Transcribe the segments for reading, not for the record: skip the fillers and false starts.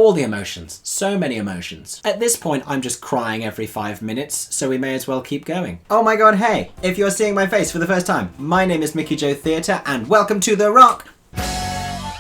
All the emotions. So many emotions. At this point, I'm just crying every 5 minutes, so we may as well keep going. Oh my god, hey! If you're seeing my face for the first time, my name is Mickey Joe Theatre, and welcome to The Rock!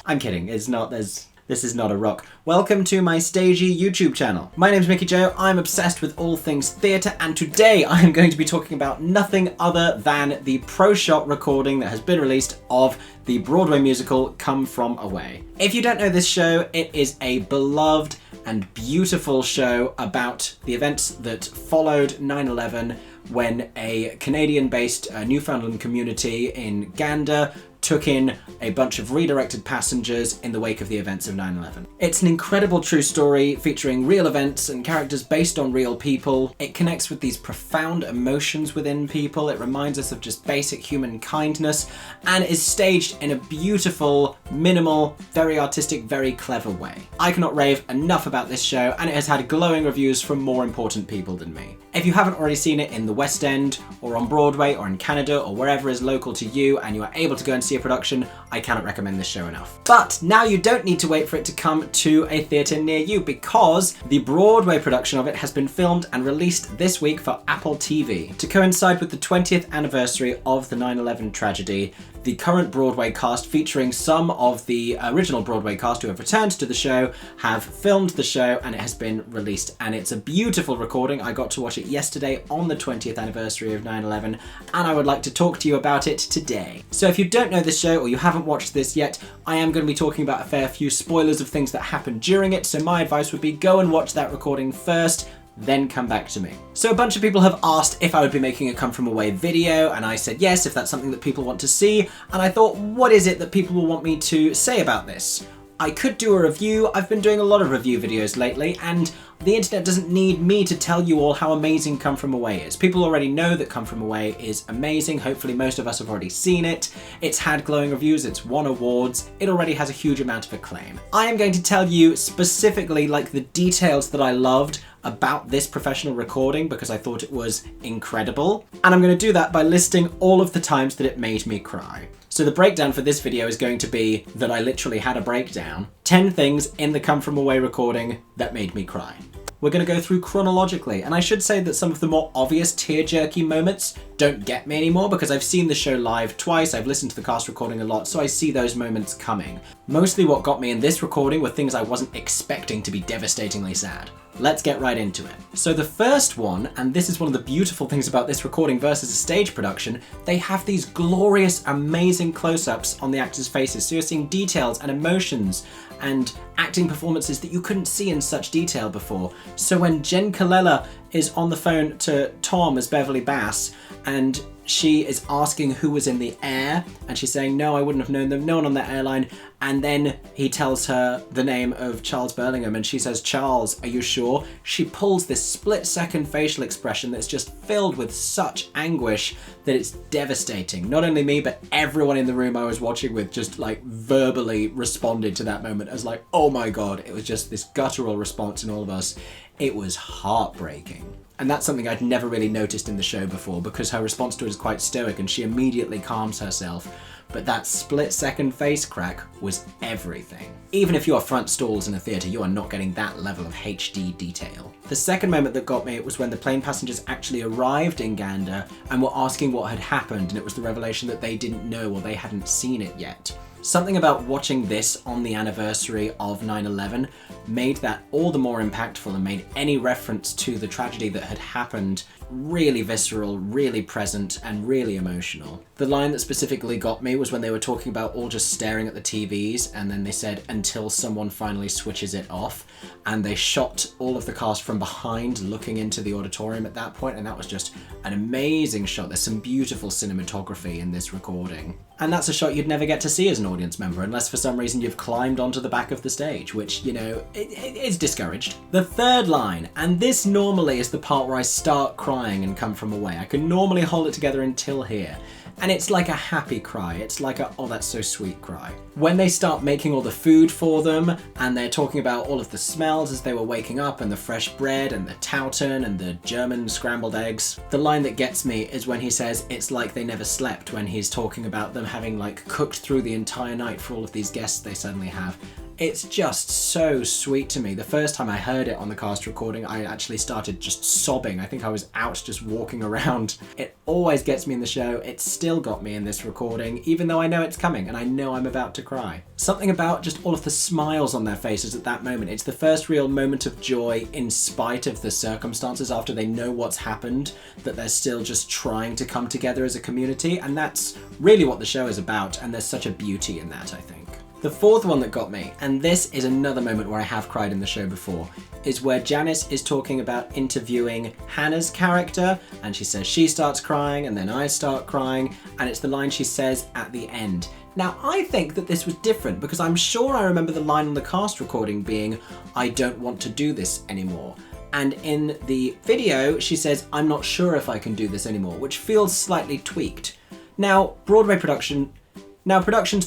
I'm kidding, it's not, this is not a rock. Welcome to my stagey YouTube channel. My name's Mickey Joe, I'm obsessed with all things theatre, and today I'm going to be talking about nothing other than the pro-shot recording that has been released of the Broadway musical Come From Away. If you don't know this show, it is a beloved and beautiful show about the events that followed 9/11 when a Canadian-based Newfoundland community in Gander took in a bunch of redirected passengers in the wake of the events of 9/11. It's an incredible true story featuring real events and characters based on real people. It connects with these profound emotions within people. It reminds us of just basic human kindness and is staged in a beautiful, minimal, very artistic, very clever way. I cannot rave enough about this show, and it has had glowing reviews from more important people than me. If you haven't already seen it in the West End or on Broadway or in Canada or wherever is local to you and you are able to go and see a production, I cannot recommend this show enough. But now you don't need to wait for it to come to a theatre near you, because the Broadway production of it has been filmed and released this week for Apple TV. To coincide with the 20th anniversary of the 9/11 tragedy, the current Broadway cast, featuring some of the original Broadway cast who have returned to the show, have filmed the show and it has been released. And it's a beautiful recording. I got to watch it yesterday on the 20th anniversary of 9/11, and I would like to talk to you about it today. So if you don't know this show or you haven't watched this yet, I am going to be talking about a fair few spoilers of things that happened during it, so my advice would be go and watch that recording first, then come back to me. So a bunch of people have asked if I would be making a Come From Away video, and I said yes, if that's something that people want to see, and I thought, what is it that people will want me to say about this? I could do a review. I've been doing a lot of review videos lately, and the internet doesn't need me to tell you all how amazing Come From Away is. People already know that Come From Away is amazing. Hopefully most of us have already seen it. It's had glowing reviews, it's won awards, it already has a huge amount of acclaim. I am going to tell you specifically like the details that I loved about this professional recording because I thought it was incredible. And I'm going to do that by listing all of the times that it made me cry. So the breakdown for this video is going to be that I literally had a breakdown. 10 things in the Come From Away recording that made me cry. We're going to go through chronologically, and I should say that some of the more obvious tear-jerky moments don't get me anymore because I've seen the show live twice, I've listened to the cast recording a lot, so I see those moments coming. Mostly what got me in this recording were things I wasn't expecting to be devastatingly sad. Let's get right into it. So the first one, and this is one of the beautiful things about this recording versus a stage production, they have these glorious, amazing close-ups on the actors' faces, so you're seeing details and emotions and acting performances that you couldn't see in such detail before. So when Jen Colella is on the phone to Tom as Beverly Bass, and she is asking who was in the air, and she's saying, no, I wouldn't have known them, no one on that airline, and then he tells her the name of Charles Burlingham, and she says, Charles, are you sure? She pulls this split-second facial expression that's just filled with such anguish that it's devastating. Not only me, but everyone in the room I was watching with just like verbally responded to that moment as like, oh my god, it was just this guttural response in all of us. It was heartbreaking. And that's something I'd never really noticed in the show before because her response to it is quite stoic and she immediately calms herself. But that split-second face crack was everything. Even if you are front stalls in a theatre, you are not getting that level of HD detail. The second moment that got me was when the plane passengers actually arrived in Gander and were asking what had happened, and it was the revelation that they didn't know or they hadn't seen it yet. Something about watching this on the anniversary of 9/11 made that all the more impactful and made any reference to the tragedy that had happened really visceral, really present, and really emotional. The line that specifically got me was when they were talking about all just staring at the TVs, and then they said, until someone finally switches it off, and they shot all of the cast from behind looking into the auditorium at that point, and that was just an amazing shot. There's some beautiful cinematography in this recording. And that's a shot you'd never get to see as an audience member unless for some reason you've climbed onto the back of the stage, which, you know, it's discouraged. The third line, and this normally is the part where I start crying and Come From Away. I can normally hold it together until here. And it's like a happy cry. It's like a, oh, that's so sweet cry. When they start making all the food for them and they're talking about all of the smells as they were waking up and the fresh bread and the tauten and the German scrambled eggs, the line that gets me is when he says it's like they never slept, when he's talking about them having like cooked through the entire night for all of these guests they suddenly have. It's just so sweet to me. The first time I heard it on the cast recording, I actually started just sobbing. I think I was out just walking around. It always gets me in the show. It still got me in this recording, even though I know it's coming and I know I'm about to cry. Something about just all of the smiles on their faces at that moment. It's the first real moment of joy in spite of the circumstances after they know what's happened, that they're still just trying to come together as a community. And that's really what the show is about. And there's such a beauty in that, I think. The fourth one that got me, and this is another moment where I have cried in the show before, is where Janice is talking about interviewing Hannah's character, and she says she starts crying, and then I start crying, and it's the line she says at the end. Now, I think that this was different because I'm sure I remember the line on the cast recording being, "I don't want to do this anymore." And in the video, she says, "I'm not sure if I can do this anymore," which feels slightly tweaked. Now, productions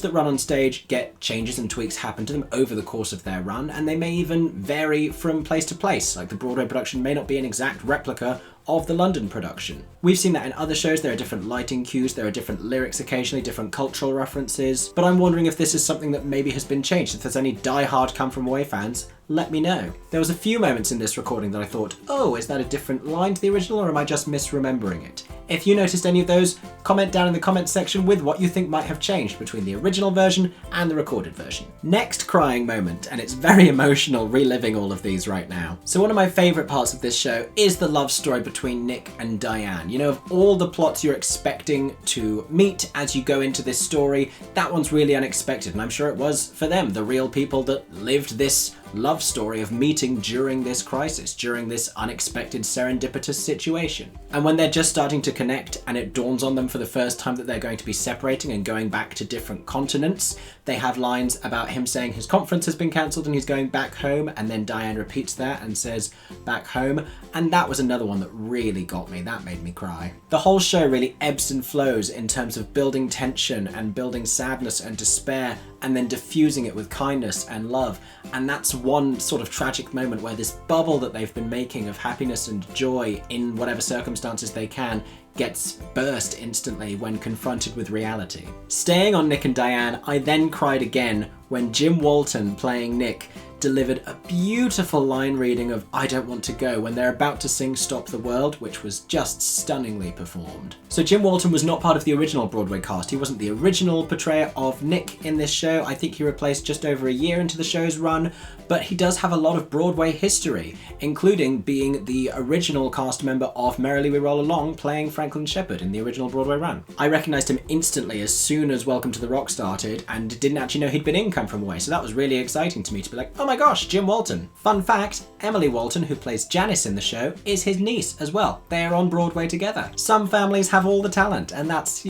that run on stage get changes and tweaks happen to them over the course of their run, and they may even vary from place to place. Like the Broadway production may not be an exact replica of the London production. We've seen that in other shows. There are different lighting cues, there are different lyrics occasionally, different cultural references, but I'm wondering if this is something that maybe has been changed. If there's any die-hard Come From Away fans, let me know. There was a few moments in this recording that I thought, oh, is that a different line to the original, or am I just misremembering it? If you noticed any of those, comment down in the comments section with what you think might have changed between the original version and the recorded version. Next crying moment, and it's very emotional reliving all of these right now. So one of my favourite parts of this show is the love story between Nick and Diane. You know, of all the plots you're expecting to meet as you go into this story, that one's really unexpected, and I'm sure it was for them, the real people that lived this love story of meeting during this crisis, during this unexpected serendipitous situation. And when they're just starting to connect and it dawns on them for the first time that they're going to be separating and going back to different continents, they have lines about him saying his conference has been cancelled and he's going back home, and then Diane repeats that and says back home, and that was another one that really got me. That made me cry. The whole show really ebbs and flows in terms of building tension and building sadness and despair, and then diffusing it with kindness and love. And that's one sort of tragic moment where this bubble that they've been making of happiness and joy in whatever circumstances they can gets burst instantly when confronted with reality. Staying on Nick and Diane, I then cried again when Jim Walton, playing Nick, delivered a beautiful line reading of I Don't Want to Go when they're about to sing Stop the World, which was just stunningly performed. So Jim Walton was not part of the original Broadway cast. He wasn't the original portrayer of Nick in this show. I think he replaced just over a year into the show's run, but he does have a lot of Broadway history, including being the original cast member of Merrily We Roll Along, playing Franklin Shepherd in the original Broadway run. I recognised him instantly as soon as Welcome to the Rock started, and didn't actually know he'd been in Come From Away, so that was really exciting to me to be like, oh my gosh, Jim Walton. Fun fact, Emily Walton, who plays Janice in the show, is his niece as well. They are on Broadway together. Some families have all the talent, and that's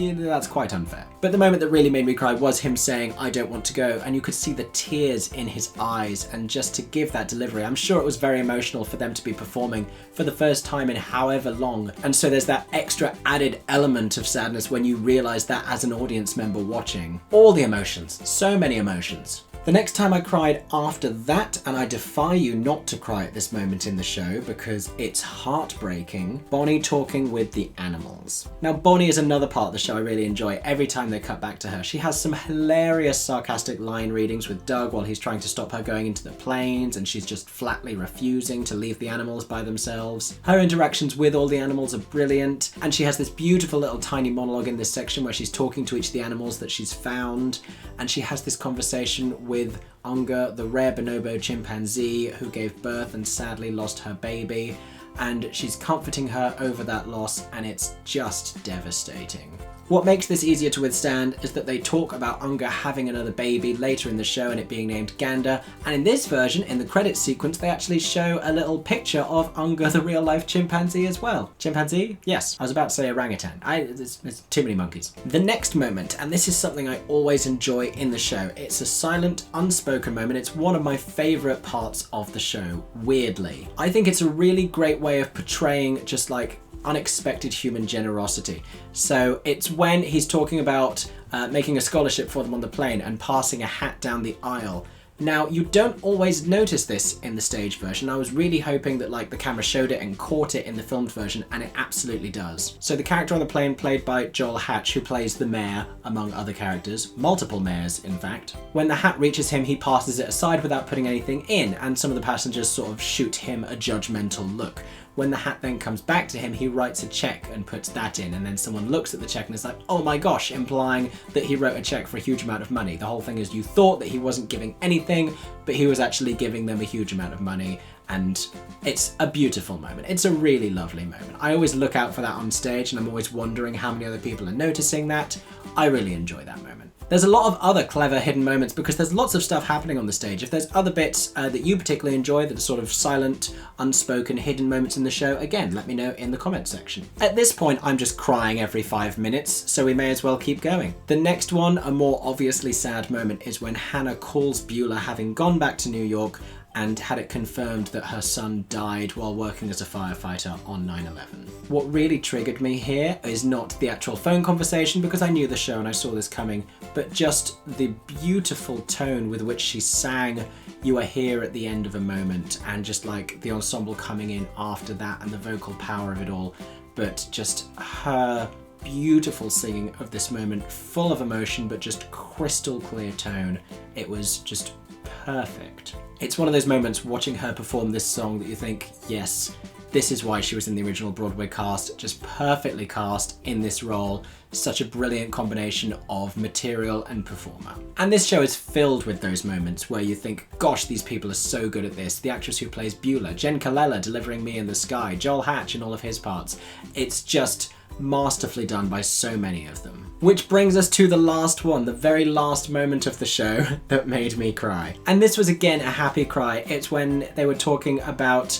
quite unfair. But the moment that really made me cry was him saying, I don't want to go, and you could see the tears in his eyes, and just to give that delivery, I'm sure it was very emotional for them to be performing for the first time in however long, and so there's that extra added element of sadness when you realise that as an audience member watching. All the emotions, so many emotions. The next time I cried after that, and I defy you not to cry at this moment in the show because it's heartbreaking, Bonnie talking with the animals. Now Bonnie is another part of the show I really enjoy every time they cut back to her. She has some hilarious sarcastic line readings with Doug while he's trying to stop her going into the planes, and she's just flatly refusing to leave the animals by themselves. Her interactions with all the animals are brilliant, and she has this beautiful little tiny monologue in this section where she's talking to each of the animals that she's found, and she has this conversation with Unga, the rare bonobo chimpanzee who gave birth and sadly lost her baby, and she's comforting her over that loss, and it's just devastating. What makes this easier to withstand is that they talk about Unga having another baby later in the show and it being named Gander, and in this version, in the credits sequence, they actually show a little picture of Unga, the real-life chimpanzee as well. Chimpanzee? Yes, I was about to say orangutan. There's too many monkeys. The next moment, and this is something I always enjoy in the show, it's a silent, unspoken moment. It's one of my favourite parts of the show, weirdly. I think it's a really great way of portraying just like unexpected human generosity. So it's when he's talking about making a scholarship for them on the plane and passing a hat down the aisle. Now, you don't always notice this in the stage version. I was really hoping that like the camera showed it and caught it in the filmed version, and it absolutely does. So the character on the plane played by Joel Hatch, who plays the mayor, among other characters, multiple mayors in fact. When the hat reaches him, he passes it aside without putting anything in, and some of the passengers sort of shoot him a judgmental look. When the hat then comes back to him, he writes a check and puts that in, and then someone looks at the check and is like, oh my gosh, implying that he wrote a check for a huge amount of money. The whole thing is you thought that he wasn't giving anything, but he was actually giving them a huge amount of money, and it's a beautiful moment. It's a really lovely moment. I always look out for that on stage, and I'm always wondering how many other people are noticing that. I really enjoy that moment. There's a lot of other clever hidden moments because there's lots of stuff happening on the stage. If there's other bits that you particularly enjoy that are sort of silent, unspoken, hidden moments in the show, again, let me know in the comments section. At this point, I'm just crying every 5 minutes, so we may as well keep going. The next one, a more obviously sad moment, is when Hannah calls Beulah, having gone back to New York and had it confirmed that her son died while working as a firefighter on 9/11. What really triggered me here is not the actual phone conversation, because I knew the show and I saw this coming, but just the beautiful tone with which she sang "You Are Here" at the end of a moment, and just like the ensemble coming in after that and the vocal power of it all, but just her beautiful singing of this moment, full of emotion but just crystal clear tone. It was just perfect. It's one of those moments watching her perform this song that you think, yes, this is why she was in the original Broadway cast, just perfectly cast in this role. Such a brilliant combination of material and performer. And this show is filled with those moments where you think, gosh, these people are so good at this. The actress who plays Beulah, Jen Colella delivering Me in the Sky, Joel Hatch in all of his parts. It's just masterfully done by so many of them. Which brings us to the last one, the very last moment of the show that made me cry. And this was again a happy cry. It's when they were talking about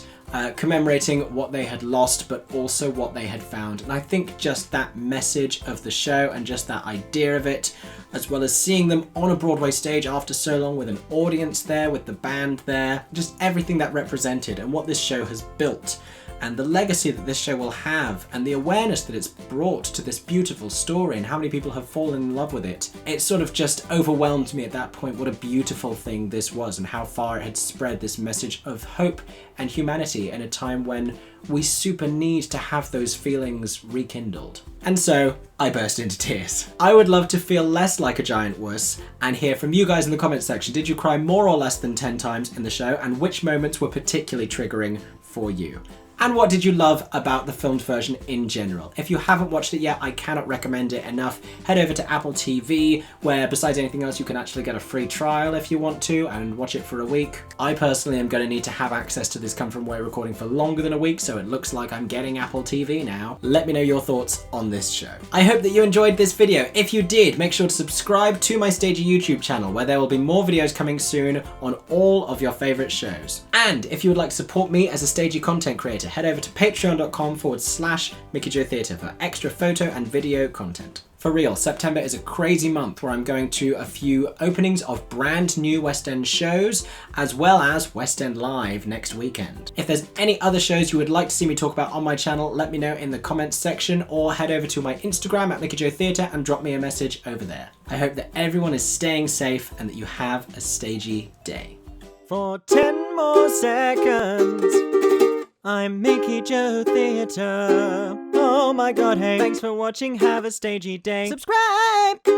commemorating what they had lost, but also what they had found. And I think just that message of the show and just that idea of it, as well as seeing them on a Broadway stage after so long with an audience there, with the band there, just everything that represented and what this show has built, and the legacy that this show will have, and the awareness that it's brought to this beautiful story and how many people have fallen in love with it. It sort of just overwhelmed me at that point what a beautiful thing this was and how far it had spread this message of hope and humanity in a time when we super need to have those feelings rekindled. And so I burst into tears. I would love to feel less like a giant wuss and hear from you guys in the comments section. Did you cry more or less than 10 times in the show, and which moments were particularly triggering for you? And what did you love about the filmed version in general? If you haven't watched it yet, I cannot recommend it enough. Head over to Apple TV, where besides anything else, you can actually get a free trial if you want to and watch it for a week. I personally am going to need to have access to this Come From Away recording for longer than a week, so it looks like I'm getting Apple TV now. Let me know your thoughts on this show. I hope that you enjoyed this video. If you did, make sure to subscribe to my Stagey YouTube channel, where there will be more videos coming soon on all of your favorite shows. And if you would like to support me as a Stagey content creator, head over to patreon.com/MickeyJoeTheatre for extra photo and video content. For real, September is a crazy month where I'm going to a few openings of brand new West End shows, as well as West End Live next weekend. If there's any other shows you would like to see me talk about on my channel, let me know in the comments section, or head over to my Instagram at MickeyJoeTheatre and drop me a message over there. I hope that everyone is staying safe and that you have a stagey day. For 10 more seconds, I'm Mickey Joe Theatre. Oh my god, hey. Thanks for watching, have a stagey day. Subscribe!